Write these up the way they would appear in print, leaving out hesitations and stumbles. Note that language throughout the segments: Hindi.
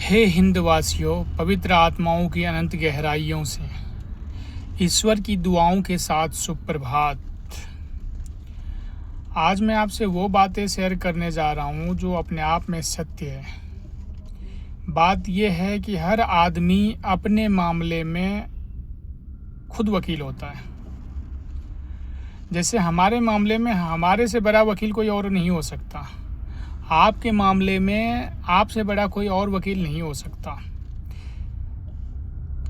हे हिंदवासियों, पवित्र आत्माओं की अनंत गहराइयों से ईश्वर की दुआओं के साथ सुप्रभात। आज मैं आपसे वो बातें शेयर करने जा रहा हूँ जो अपने आप में सत्य है। बात यह है कि हर आदमी अपने मामले में खुद वकील होता है। जैसे हमारे मामले में हमारे से बड़ा वकील कोई और नहीं हो सकता, आपके मामले में आपसे बड़ा कोई और वकील नहीं हो सकता,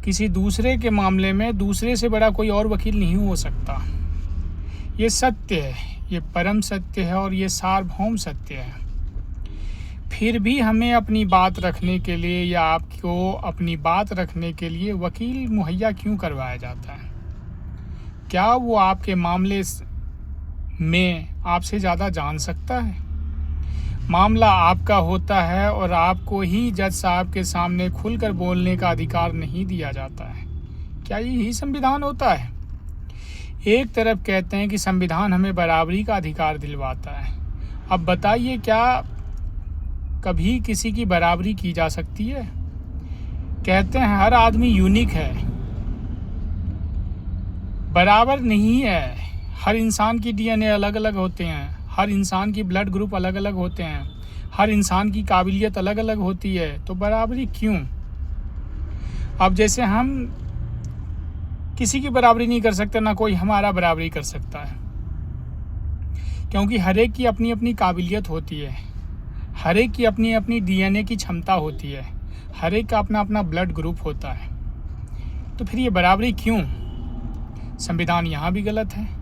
किसी दूसरे के मामले में दूसरे से बड़ा कोई और वकील नहीं हो सकता। ये सत्य है, ये परम सत्य है और ये सार्वभौम सत्य है। फिर भी हमें अपनी बात रखने के लिए या आपको अपनी बात रखने के लिए वकील मुहैया क्यों करवाया जाता है? क्या वो आपके मामले में आपसे ज़्यादा जान सकता है? मामला आपका होता है और आपको ही जज साहब के सामने खुलकर बोलने का अधिकार नहीं दिया जाता है। क्या यही संविधान होता है? एक तरफ कहते हैं कि संविधान हमें बराबरी का अधिकार दिलवाता है। अब बताइए, क्या कभी किसी की बराबरी की जा सकती है? कहते हैं हर आदमी यूनिक है, बराबर नहीं है। हर इंसान की डीएनए अलग अलग होते हैं, हर इंसान की ब्लड ग्रुप अलग अलग होते हैं, हर इंसान की काबिलियत अलग अलग होती है, तो बराबरी क्यों? अब जैसे हम किसी की बराबरी नहीं कर सकते, ना कोई हमारा बराबरी कर सकता है, क्योंकि हर एक की अपनी अपनी काबिलियत होती है, हर एक की अपनी अपनी डीएनए की क्षमता होती है, हर एक का अपना अपना ब्लड ग्रुप होता है। तो फिर ये बराबरी क्यों? संविधान यहाँ भी गलत है।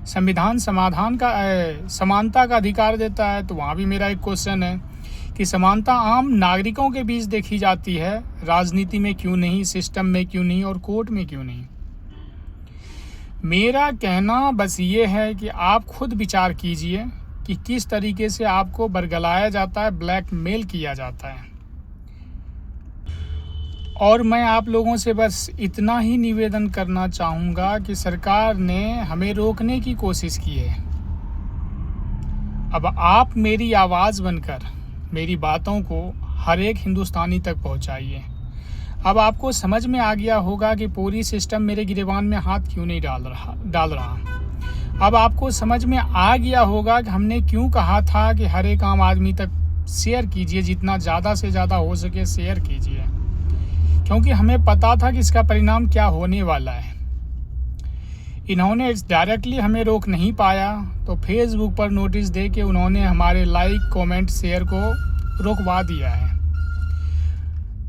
संविधान समानता का अधिकार देता है, तो वहाँ भी मेरा एक क्वेश्चन है कि समानता आम नागरिकों के बीच देखी जाती है, राजनीति में क्यों नहीं, सिस्टम में क्यों नहीं और कोर्ट में क्यों नहीं? मेरा कहना बस ये है कि आप खुद विचार कीजिए कि किस तरीके से आपको बरगलाया जाता है, ब्लैकमेल किया जाता है। और मैं आप लोगों से बस इतना ही निवेदन करना चाहूँगा कि सरकार ने हमें रोकने की कोशिश की है। अब आप मेरी आवाज़ बनकर मेरी बातों को हर एक हिंदुस्तानी तक पहुँचाइए। अब आपको समझ में आ गया होगा कि पूरी सिस्टम मेरे गिरेबान में हाथ क्यों नहीं डाल रहा। अब आपको समझ में आ गया होगा कि हमने क्यों कहा था कि हर एक आम आदमी तक शेयर कीजिए, जितना ज़्यादा से ज़्यादा हो सके शेयर कीजिए, क्योंकि हमें पता था कि इसका परिणाम क्या होने वाला है। इन्होंने डायरेक्टली हमें रोक नहीं पाया, तो फेसबुक पर नोटिस दे के उन्होंने हमारे लाइक, कमेंट, शेयर को रोकवा दिया है।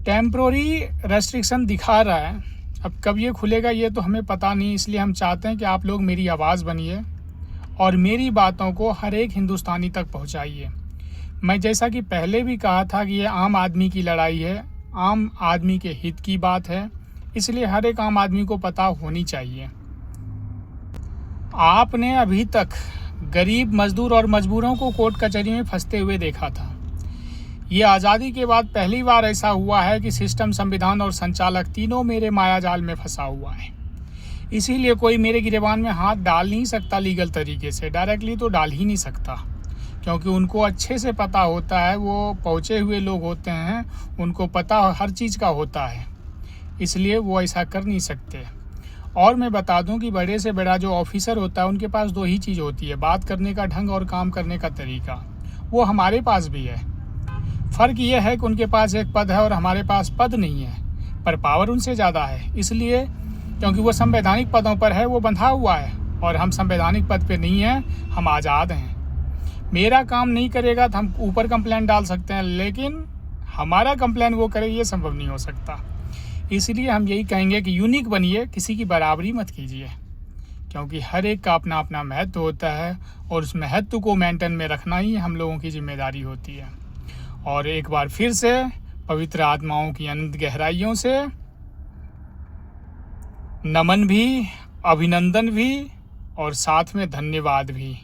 टेम्प्रोरी रेस्ट्रिक्शन दिखा रहा है, अब कब ये खुलेगा ये तो हमें पता नहीं। इसलिए हम चाहते हैं कि आप लोग मेरी आवाज़ बनिए और मेरी बातों को हर एक हिंदुस्तानी तक पहुंचाइए। मैं जैसा कि पहले भी कहा था कि ये आम आदमी की लड़ाई है, आम आदमी के हित की बात है, इसलिए हर एक आम आदमी को पता होनी चाहिए। आपने अभी तक गरीब, मजदूर और मजबूरों को कोर्ट कचहरी में फंसते हुए देखा था। ये आज़ादी के बाद पहली बार ऐसा हुआ है कि सिस्टम, संविधान और संचालक तीनों मेरे मायाजाल में फंसा हुआ है। इसीलिए कोई मेरे गिरेबान में हाथ डाल नहीं सकता लीगल तरीके से, डायरेक्टली तो डाल ही नहीं सकता, क्योंकि उनको अच्छे से पता होता है, वो पहुँचे हुए लोग होते हैं, उनको पता हर चीज़ का होता है, इसलिए वो ऐसा कर नहीं सकते। और मैं बता दूं कि बड़े से बड़ा जो ऑफिसर होता है उनके पास दो ही चीज़ होती है, बात करने का ढंग और काम करने का तरीका। वो हमारे पास भी है। फ़र्क ये है कि उनके पास एक पद है और हमारे पास पद नहीं है, पर पावर उनसे ज़्यादा है। इसलिए क्योंकि वो संवैधानिक पदों पर है, वो बंधा हुआ है, और हम संवैधानिक पद पे नहीं हैं, हम आज़ाद हैं। मेरा काम नहीं करेगा तो हम ऊपर कंप्लेंट डाल सकते हैं, लेकिन हमारा कंप्लेंट वो करे ये संभव नहीं हो सकता। इसलिए हम यही कहेंगे कि यूनिक बनिए, किसी की बराबरी मत कीजिए, क्योंकि हर एक का अपना अपना महत्व होता है और उस महत्व को मेंटेन में रखना ही हम लोगों की जिम्मेदारी होती है। और एक बार फिर से पवित्र आत्माओं की अनंत गहराइयों से नमन भी, अभिनंदन भी और साथ में धन्यवाद भी।